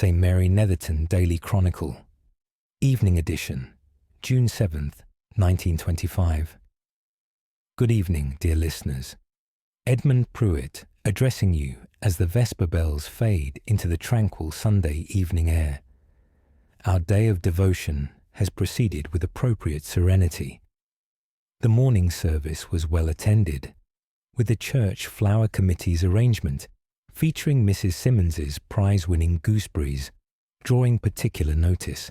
St. Mary Netherton Daily Chronicle, Evening Edition, June 7th, 1925. Good evening, dear listeners. Edmund Pruitt addressing you as the Vesper bells fade into the tranquil Sunday evening air. Our day of devotion has proceeded with appropriate serenity. The morning service was well attended, with the church flower committee's arrangement featuring Mrs. Simmons's prize-winning gooseberries drawing particular notice.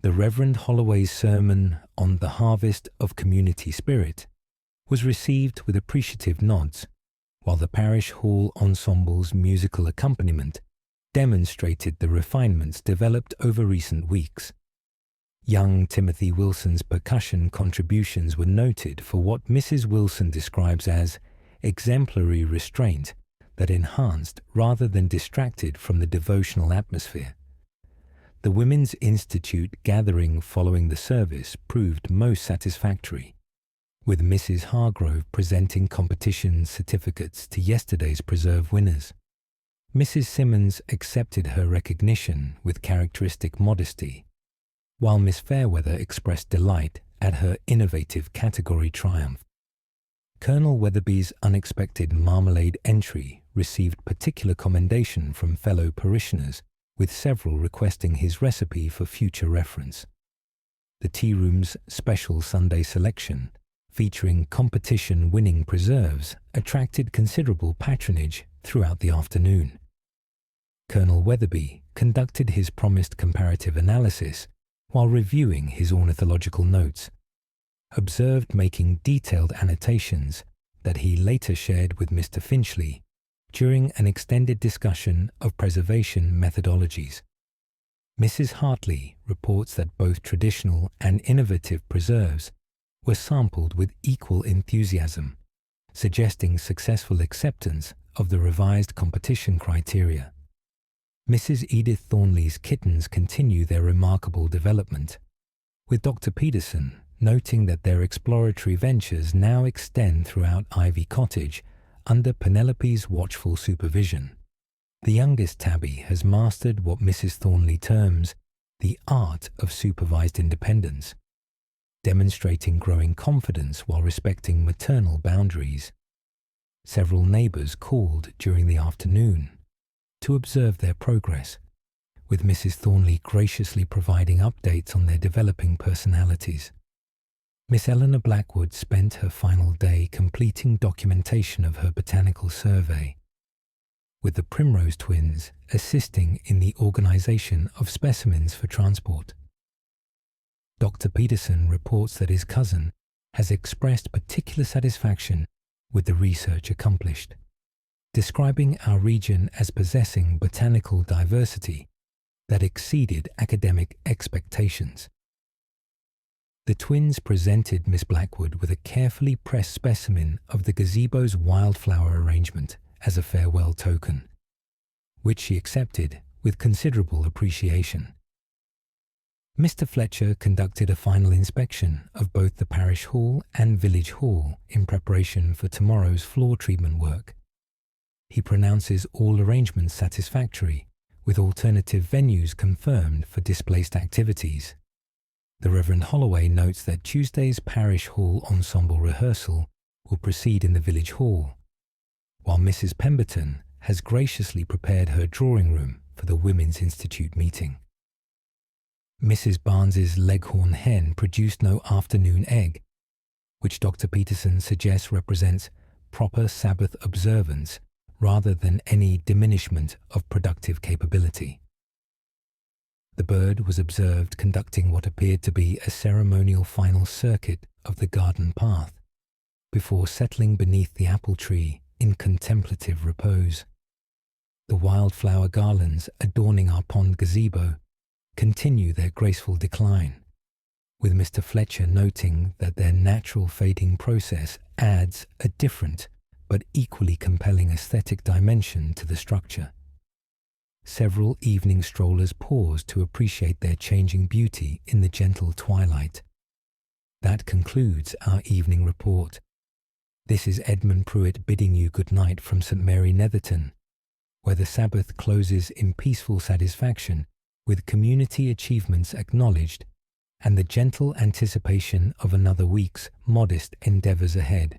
The Reverend Holloway's sermon on the harvest of community spirit was received with appreciative nods, while the parish hall ensemble's musical accompaniment demonstrated the refinements developed over recent weeks. Young Timothy Wilson's percussion contributions were noted for what Mrs. Wilson describes as exemplary restraint that enhanced rather than distracted from the devotional atmosphere. The Women's Institute gathering following the service proved most satisfactory, with Mrs. Hargrove presenting competition certificates to yesterday's preserve winners. Mrs. Simmons accepted her recognition with characteristic modesty, while Miss Fairweather expressed delight at her innovative category triumph. Colonel Weatherby's unexpected marmalade entry received particular commendation from fellow parishioners, with several requesting his recipe for future reference. The tea room's special Sunday selection, featuring competition-winning preserves, attracted considerable patronage throughout the afternoon. Colonel Weatherby conducted his promised comparative analysis while reviewing his ornithological notes, observed making detailed annotations that he later shared with Mr. Finchley during an extended discussion of preservation methodologies. Mrs. Hartley reports that both traditional and innovative preserves were sampled with equal enthusiasm, suggesting successful acceptance of the revised competition criteria. Mrs. Edith Thornley's kittens continue their remarkable development, with Dr. Peterson noting that their exploratory ventures now extend throughout Ivy Cottage under Penelope's watchful supervision. The youngest tabby has mastered what Mrs. Thornley terms the art of supervised independence, demonstrating growing confidence while respecting maternal boundaries. Several neighbours called during the afternoon to observe their progress, with Mrs. Thornley graciously providing updates on their developing personalities. Miss Eleanor Blackwood spent her final day completing documentation of her botanical survey, with the Primrose twins assisting in the organisation of specimens for transport. Dr. Peterson reports that his cousin has expressed particular satisfaction with the research accomplished, describing our region as possessing botanical diversity that exceeded academic expectations. The twins presented Miss Blackwood with a carefully pressed specimen of the gazebo's wildflower arrangement as a farewell token, which she accepted with considerable appreciation. Mr. Fletcher conducted a final inspection of both the parish hall and village hall in preparation for tomorrow's floor treatment work. He pronounces all arrangements satisfactory, with alternative venues confirmed for displaced activities. The Reverend Holloway notes that Tuesday's parish hall ensemble rehearsal will proceed in the village hall, while Mrs. Pemberton has graciously prepared her drawing room for the Women's Institute meeting. Mrs. Barnes's leghorn hen produced no afternoon egg, which Dr. Peterson suggests represents proper Sabbath observance rather than any diminishment of productive capability. The bird was observed conducting what appeared to be a ceremonial final circuit of the garden path, before settling beneath the apple tree in contemplative repose. The wildflower garlands adorning our pond gazebo continue their graceful decline, with Mr. Fletcher noting that their natural fading process adds a different but equally compelling aesthetic dimension to the structure. Several evening strollers paused to appreciate their changing beauty in the gentle twilight. That concludes our evening report. This is Edmund Pruitt bidding you good night from St. Mary Netherton, where the Sabbath closes in peaceful satisfaction with community achievements acknowledged and the gentle anticipation of another week's modest endeavors ahead.